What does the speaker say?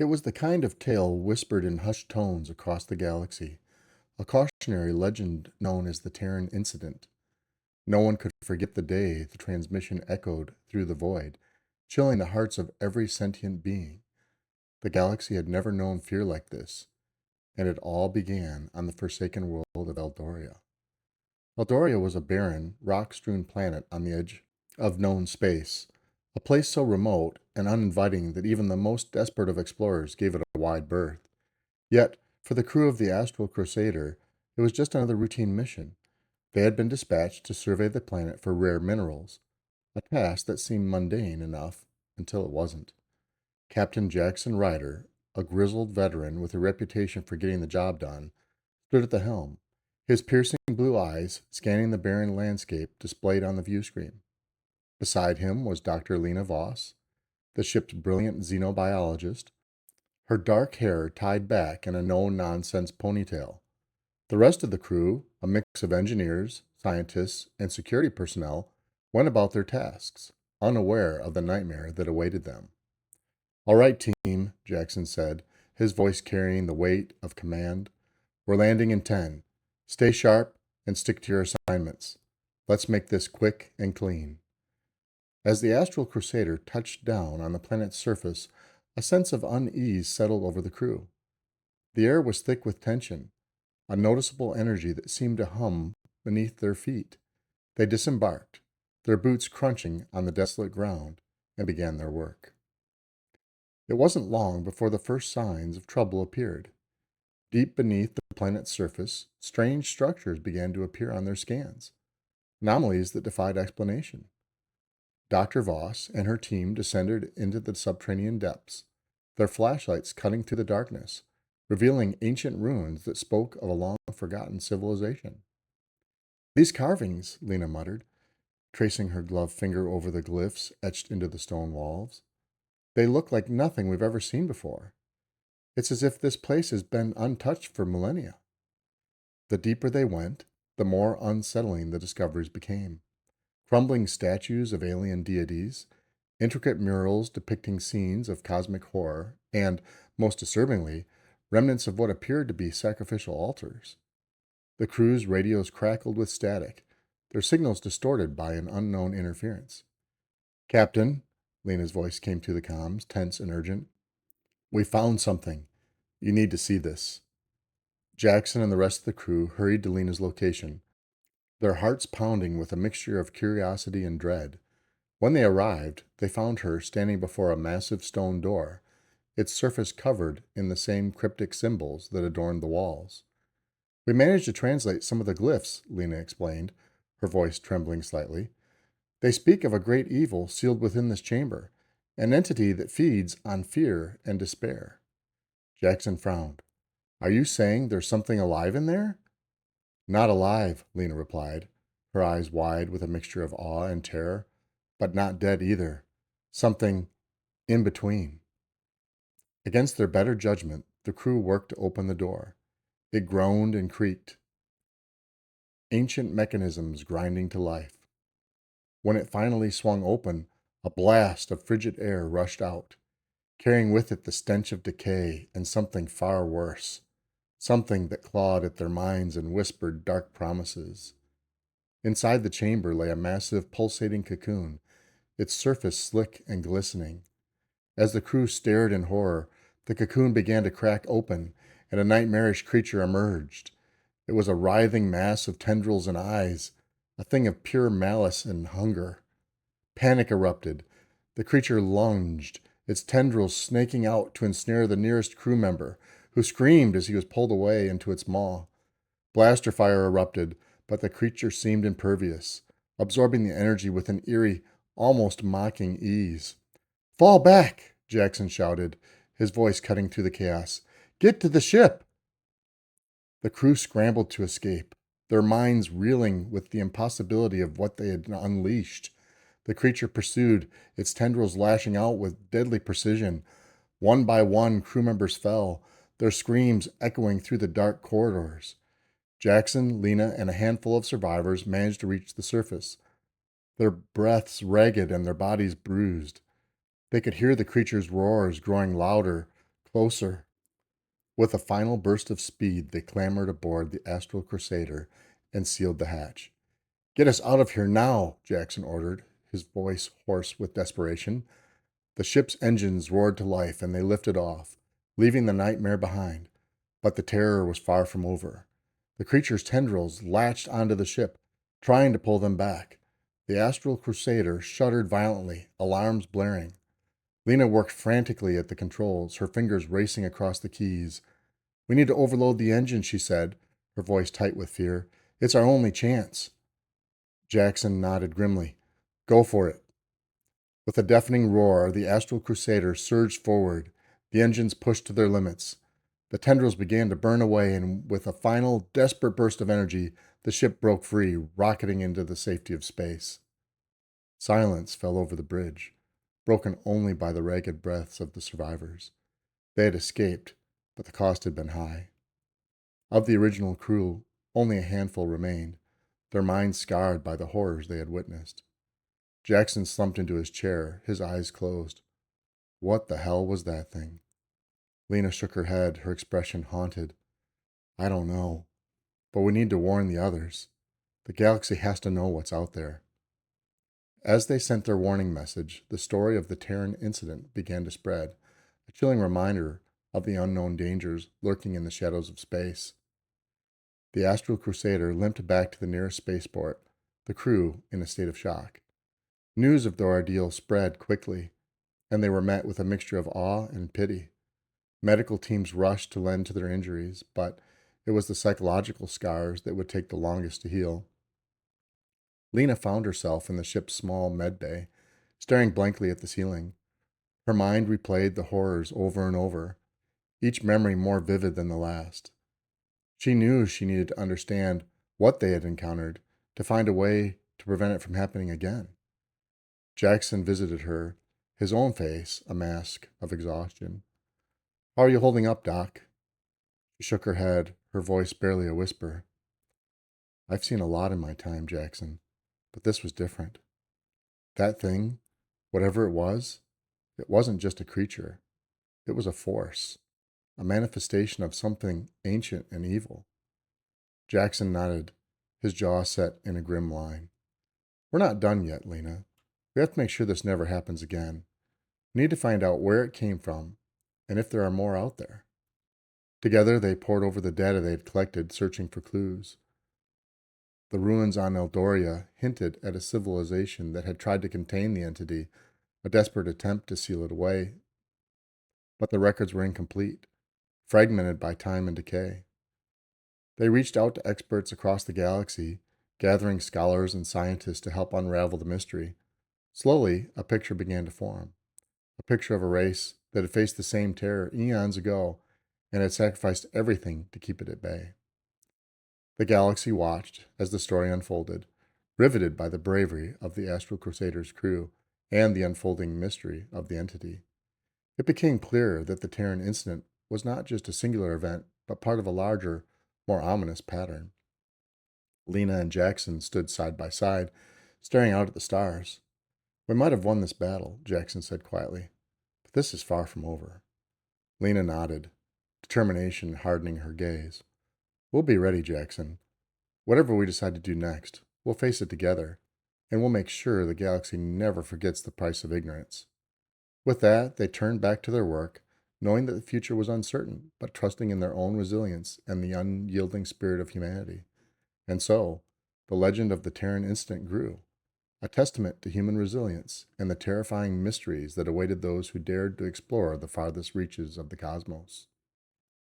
It was the kind of tale whispered in hushed tones across the galaxy, a cautionary legend known as the Terran Incident. No one could forget the day the transmission echoed through the void, chilling the hearts of every sentient being. The galaxy had never known fear like this, and it all began on the forsaken world of Eldoria. Eldoria was a barren, rock-strewn planet on the edge of known space, a place so remote and uninviting that even the most desperate of explorers gave it a wide berth. Yet, for the crew of the Astral Crusader, it was just another routine mission. They had been dispatched to survey the planet for rare minerals, a task that seemed mundane enough until it wasn't. Captain Jaxon Ryder, a grizzled veteran with a reputation for getting the job done, stood at the helm, his piercing blue eyes scanning the barren landscape displayed on the view screen. Beside him was Dr. Lena Voss, the ship's brilliant xenobiologist, her dark hair tied back in a no-nonsense ponytail. The rest of the crew, a mix of engineers, scientists, and security personnel, went about their tasks, unaware of the nightmare that awaited them. "All right, team," Jackson said, his voice carrying the weight of command. "We're landing in 10. Stay sharp and stick to your assignments. Let's make this quick and clean." As the Astral Crusader touched down on the planet's surface, a sense of unease settled over the crew. The air was thick with tension, a noticeable energy that seemed to hum beneath their feet. They disembarked, their boots crunching on the desolate ground, and began their work. It wasn't long before the first signs of trouble appeared. Deep beneath the planet's surface, strange structures began to appear on their scans, anomalies that defied explanation. Dr. Voss and her team descended into the subterranean depths, their flashlights cutting through the darkness, revealing ancient ruins that spoke of a long-forgotten civilization. "These carvings," Lena muttered, tracing her gloved finger over the glyphs etched into the stone walls. "They look like nothing we've ever seen before. It's as if this place has been untouched for millennia." The deeper they went, the more unsettling the discoveries became. Crumbling statues of alien deities, intricate murals depicting scenes of cosmic horror, and, most disturbingly, remnants of what appeared to be sacrificial altars. The crew's radios crackled with static, their signals distorted by an unknown interference. "Captain," Lena's voice came through the comms, tense and urgent. "We found something. You need to see this." Jackson and the rest of the crew hurried to Lena's location, their hearts pounding with a mixture of curiosity and dread. When they arrived, they found her standing before a massive stone door, its surface covered in the same cryptic symbols that adorned the walls. "We managed to translate some of the glyphs," Lena explained, her voice trembling slightly. "They speak of a great evil sealed within this chamber, an entity that feeds on fear and despair." Jackson frowned. "Are you saying there's something alive in there?" "Not alive," Lena replied, her eyes wide with a mixture of awe and terror, "but not dead either. Something in between." Against their better judgment, the crew worked to open the door. It groaned and creaked, ancient mechanisms grinding to life. When it finally swung open, a blast of frigid air rushed out, carrying with it the stench of decay and something far worse, something that clawed at their minds and whispered dark promises. Inside the chamber lay a massive pulsating cocoon, its surface slick and glistening. As the crew stared in horror, the cocoon began to crack open, and a nightmarish creature emerged. It was a writhing mass of tendrils and eyes, a thing of pure malice and hunger. Panic erupted. The creature lunged, its tendrils snaking out to ensnare the nearest crew member, who screamed as he was pulled away into its maw. Blaster fire erupted, but the creature seemed impervious, absorbing the energy with an eerie, almost mocking ease. "Fall back!" Jackson shouted, his voice cutting through the chaos. "Get to the ship!" The crew scrambled to escape, their minds reeling with the impossibility of what they had unleashed. The creature pursued, its tendrils lashing out with deadly precision. One by one, crew members fell, their screams echoing through the dark corridors. Jackson, Lena, and a handful of survivors managed to reach the surface, their breaths ragged and their bodies bruised. They could hear the creature's roars growing louder, Closer. With a final burst of speed, they clambered aboard the Astral Crusader and sealed the hatch. "Get us out of here now," Jaxon ordered, his voice hoarse with desperation. The ship's engines roared to life, and they lifted off, leaving the nightmare behind. But the terror was far from over. The creature's tendrils latched onto the ship, trying to pull them back. The Astral Crusader shuddered violently, alarms blaring. Lena worked frantically at the controls, her fingers racing across the keys. "We need to overload the engine," she said, her voice tight with fear. "It's our only chance." Jaxon nodded grimly. "Go for it." With a deafening roar, the Astral Crusader surged forward, the engines pushed to their limits. The tendrils began to burn away, and with a final, desperate burst of energy, the ship broke free, rocketing into the safety of space. Silence fell over the bridge, broken only by the ragged breaths of the survivors. They had escaped, but the cost had been high. Of the original crew, only a handful remained, their minds scarred by the horrors they had witnessed. Jaxon slumped into his chair, his eyes closed. What the hell was that thing? Lena shook her head, her expression haunted. "I don't know, but we need to warn the others. The galaxy has to know what's out there." As they sent their warning message, the story of the Terran Incident began to spread, a chilling reminder of the unknown dangers lurking in the shadows of space. The Astral Crusader limped back to the nearest spaceport, the crew in a state of shock. News of the ordeal spread quickly, and they were met with a mixture of awe and pity. Medical teams rushed to lend to their injuries, but it was the psychological scars that would take the longest to heal. Lena found herself in the ship's small med bay, staring blankly at the ceiling. Her mind replayed the horrors over and over, each memory more vivid than the last. She knew she needed to understand what they had encountered to find a way to prevent it from happening again. Jaxon visited her, his own face a mask of exhaustion. "How are you holding up, Doc?" She shook her head, her voice barely a whisper. "I've seen a lot in my time, Jaxon, but this was different. That thing, whatever it wasn't just a creature. It was a force, a manifestation of something ancient and evil." Jaxon nodded, his jaw set in a grim line. "We're not done yet, Lena. We have to make sure this never happens again. We need to find out where it came from and if there are more out there." Together, they pored over the data they had collected, searching for clues. The ruins on Eldoria hinted at a civilization that had tried to contain the entity, a desperate attempt to seal it away. But the records were incomplete, fragmented by time and decay. They reached out to experts across the galaxy, gathering scholars and scientists to help unravel the mystery. Slowly, a picture began to form. A picture of a race that had faced the same terror eons ago and had sacrificed everything to keep it at bay. The galaxy watched as the story unfolded, riveted by the bravery of the Astral Crusader's crew and the unfolding mystery of the entity. It became clear that the Terran Incident was not just a singular event, but part of a larger, more ominous pattern. Lena and Jaxon stood side by side, staring out at the stars. "We might have won this battle," Jaxon said quietly, "but this is far from over." Lena nodded, determination hardening her gaze. "We'll be ready, Jaxon. Whatever we decide to do next, we'll face it together, and we'll make sure the galaxy never forgets the price of ignorance." With that, they turned back to their work, knowing that the future was uncertain, but trusting in their own resilience and the unyielding spirit of humanity. And so, the legend of the Terran Incident grew, a testament to human resilience and the terrifying mysteries that awaited those who dared to explore the farthest reaches of the cosmos.